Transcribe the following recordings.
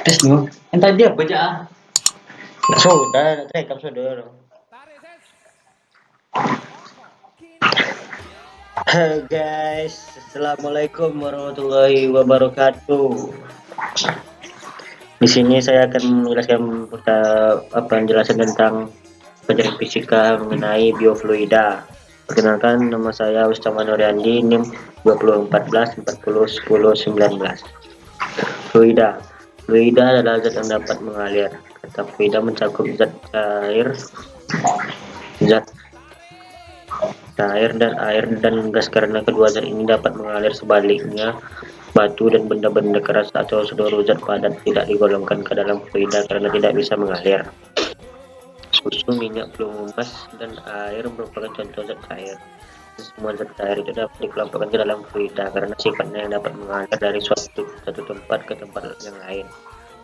Tes dulu. Entar dia baca ah. Sudah, rekam sudah. Halo guys, assalamualaikum warahmatullahi wabarakatuh. Di sini saya akan menjelaskan penjelasan tentang pelajaran fisika mengenai biofluida. Perkenalkan, nama saya Ustama Nuriandi, NIM 2014401019. Fluida. Fluida adalah zat yang dapat mengalir. Kata fluida mencakup zat cair, zat air dan gas karena kedua zat ini dapat mengalir. Sebaliknya, batu dan benda-benda keras atau seluruh zat padat tidak digolongkan ke dalam fluida karena tidak bisa mengalir. Susu, minyak, pelumas, dan air merupakan contoh zat cair. Semua zat cair itu dapat dikelompokkan ke dalam fluida karena sifatnya yang dapat mengalir dari satu tempat ke tempat yang lain.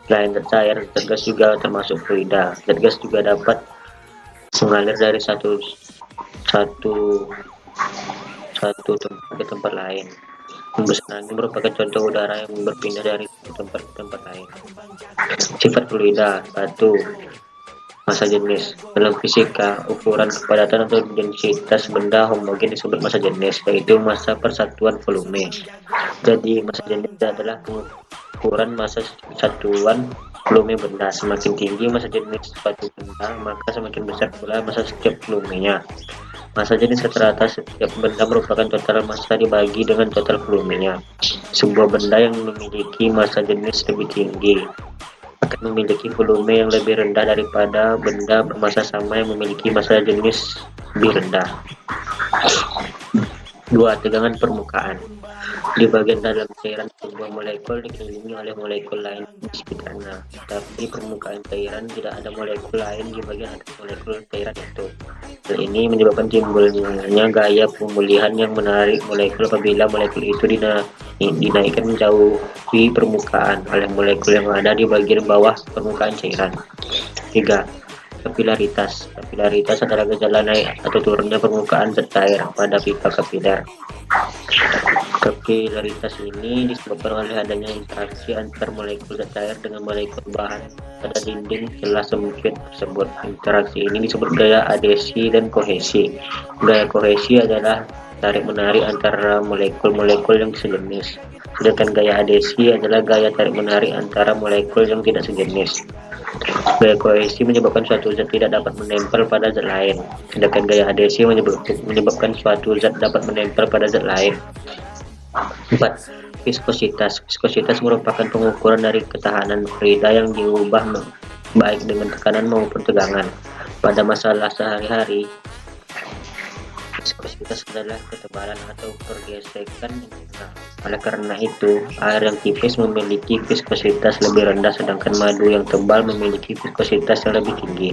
Selain zat cair, zat gas juga termasuk fluida. Zat gas juga dapat mengalir dari satu tempat ke tempat lain. Hembusan angin merupakan contoh udara yang berpindah dari tempat ke tempat lain. Sifat fluida. 1. Massa jenis. Dalam fisika, ukuran kepadatan atau densitas benda homogen disebut massa jenis, yaitu massa persatuan volume. Jadi, massa jenis adalah ukuran massa satuan volume benda. Semakin tinggi massa jenis suatu benda, maka semakin besar pula massa setiap volumenya. Massa jenis rata-rata setiap benda merupakan total massa dibagi dengan total volumenya. Sebuah benda yang memiliki massa jenis lebih tinggi akan memiliki volume yang lebih rendah daripada benda bermassa sama yang memiliki massa jenis lebih rendah. 2. Tegangan permukaan. Di bagian dalam cairan sebuah molekul dikelilingi oleh molekul lain di sekitarnya, tapi permukaan cairan tidak ada molekul lain di bagian atas molekul cairan itu. Hal ini menyebabkan timbulnya gaya pemulihan yang menarik molekul apabila molekul itu dinaikkan menjauhi permukaan oleh molekul yang ada di bagian bawah permukaan cairan. 3. Kapilaritas. Kapilaritas adalah gejala naik atau turunnya permukaan zat cair pada pipa kapiler. Kapilaritas ini disebabkan oleh adanya interaksi antar molekul zat cair dengan molekul bahan pada dinding celah sempit tersebut. Interaksi ini disebut gaya adhesi dan kohesi. Gaya kohesi adalah tarik-menarik antara molekul-molekul yang sejenis, sedangkan gaya adhesi adalah gaya tarik-menarik antara molekul yang tidak sejenis. Gaya kohesi menyebabkan suatu zat tidak dapat menempel pada zat lain, sedangkan gaya adhesi menyebabkan suatu zat dapat menempel pada zat lain. 4. Viskositas. Viskositas merupakan pengukuran dari ketahanan fluida yang diubah baik dengan tekanan maupun tegangan. Pada masalah sehari-hari, viskositas adalah ketebalan atau pergesekan internal. Oleh karena itu, air yang tipis memiliki viskositas lebih rendah, sedangkan madu yang tebal memiliki viskositas yang lebih tinggi.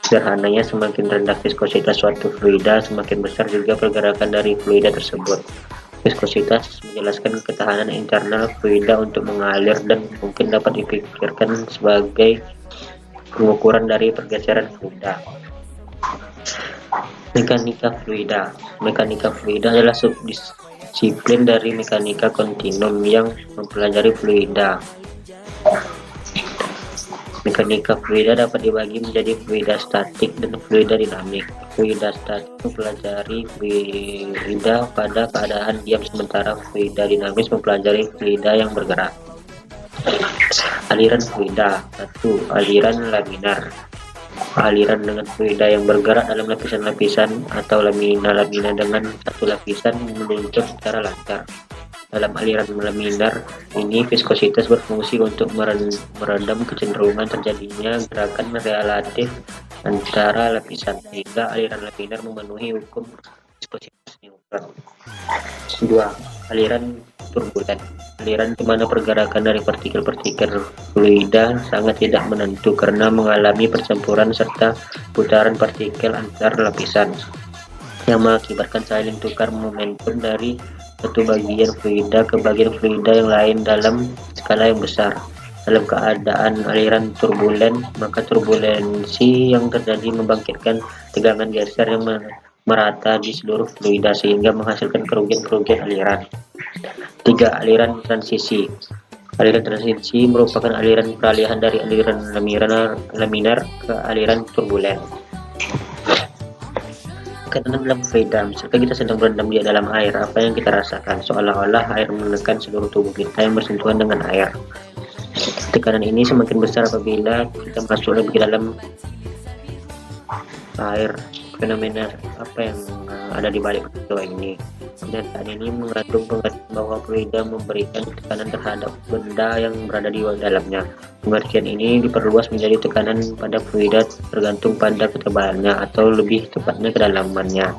Sederhananya, semakin rendah viskositas suatu fluida, semakin besar juga pergerakan dari fluida tersebut. Viskositas menjelaskan ketahanan internal fluida untuk mengalir dan mungkin dapat dipikirkan sebagai pengukuran dari pergeseran fluida. Mekanika fluida. Mekanika fluida adalah subdisiplin dari mekanika kontinum yang mempelajari fluida. Mekanika fluida dapat dibagi menjadi fluida statik dan fluida dinamik. Fluida statik mempelajari fluida pada keadaan diam, sementara fluida dinamis mempelajari fluida yang bergerak. Aliran fluida. 1. Aliran laminar. Aliran dengan fluida yang bergerak dalam lapisan-lapisan atau lamina-lamina dengan satu lapisan meluncur secara lancar. Dalam aliran laminar ini, viskositas berfungsi untuk meredam kecenderungan terjadinya gerakan relatif antara lapisan, sehingga aliran laminar memenuhi hukum viskositas Newton. 2. Aliran turbulen. Aliran di mana pergerakan dari partikel-partikel fluida sangat tidak menentu karena mengalami percampuran serta putaran partikel antar lapisan yang mengakibatkan saling tukar momentum dari satu bagian fluida ke bagian fluida yang lain dalam skala yang besar. Dalam keadaan aliran turbulen, maka turbulensi yang terjadi membangkitkan tegangan geser yang merata di seluruh fluida sehingga menghasilkan kerugian-kerugian aliran. 3. Aliran transisi. Aliran transisi merupakan aliran peralihan dari aliran laminar ke aliran turbulen. Tekanan dalam fluida, misalkan kita sedang berendam di dalam air, apa yang kita rasakan? Seolah-olah air menekan seluruh tubuh kita yang bersentuhan dengan air. Tekanan ini semakin besar apabila kita masuk lebih ke dalam air. Fenomena apa yang ada di balik peristiwa ini? Kenyataan ini mengandung pengertian bahwa fluida memberikan tekanan terhadap benda yang berada di dalamnya. Pengertian ini diperluas menjadi tekanan pada fluida tergantung pada ketebalannya atau lebih tepatnya kedalamannya.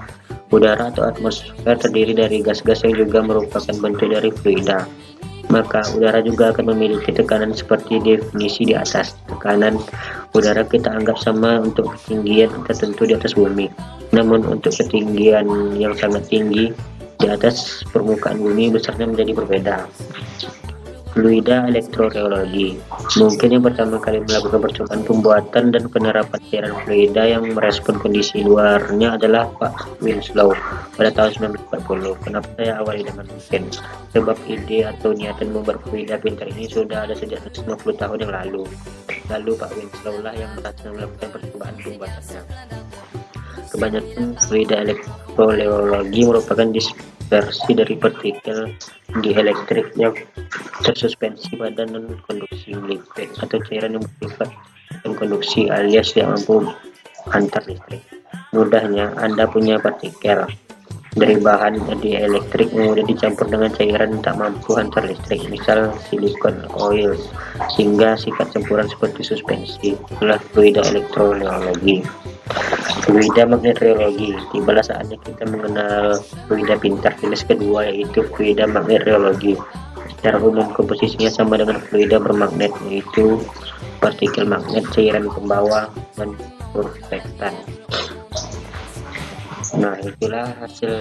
Udara atau atmosfer terdiri dari gas-gas yang juga merupakan bentuk dari fluida. Maka udara juga akan memiliki tekanan seperti definisi di atas. Tekanan udara kita anggap sama untuk ketinggian tertentu di atas bumi. Namun untuk ketinggian yang sangat tinggi di atas permukaan bumi besarnya menjadi berbeda. Fluida elektroreologi. Mungkin yang pertama kali melakukan percobaan pembuatan dan penerapan cairan fluida yang merespon kondisi luarnya adalah Pak Winslow pada tahun 1940. Kenapa saya awali dengan mungkin? Sebab ide atau niatan membuat fluida pintar ini sudah ada sejak 50 tahun yang lalu. Lalu Pak Winslow lah yang berhasil melakukan percobaan pembuatannya. Kebanyakan fluida elektroreologi merupakan dispersi dari partikel dielektrik yang tersuspensi pada non-konduksi liquid atau cairan yang bersifat non-konduksi alias yang mampu antar listrik. Mudahnya, Anda punya partikel dari bahan dielektrik kemudian dicampur dengan cairan tak mampu antar listrik, misal silikon, oil, sehingga sifat campuran seperti suspensi. Itulah fluida elektroreologi. Fluida magnetreologi. Tibalah saatnya kita mengenal fluida pintar jenis kedua, yaitu fluida magnetreologi. Secara umum komposisinya sama dengan fluida bermagnet, yaitu partikel magnet, cairan pembawa, dan surfaktan. Nah, itulah hasil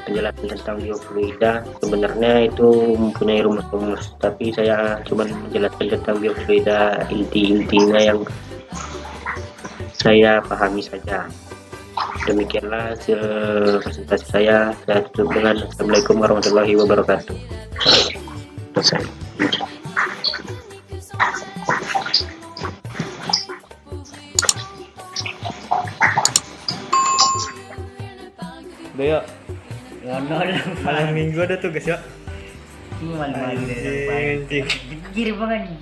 penjelasan tentang biofluida. Sebenarnya itu mempunyai rumus-rumus, tapi saya cuma menjelaskan tentang biofluida inti-intinya yang saya pahami saja. Demikianlah hasil presentasi saya. Saya tutup dengan Assalamualaikum warahmatullahi wabarakatuh. Selesai. Udah yuk, Ngono lah. malam minggu ada tugas yuk. Malam-malam. Anjing. Pikir banget.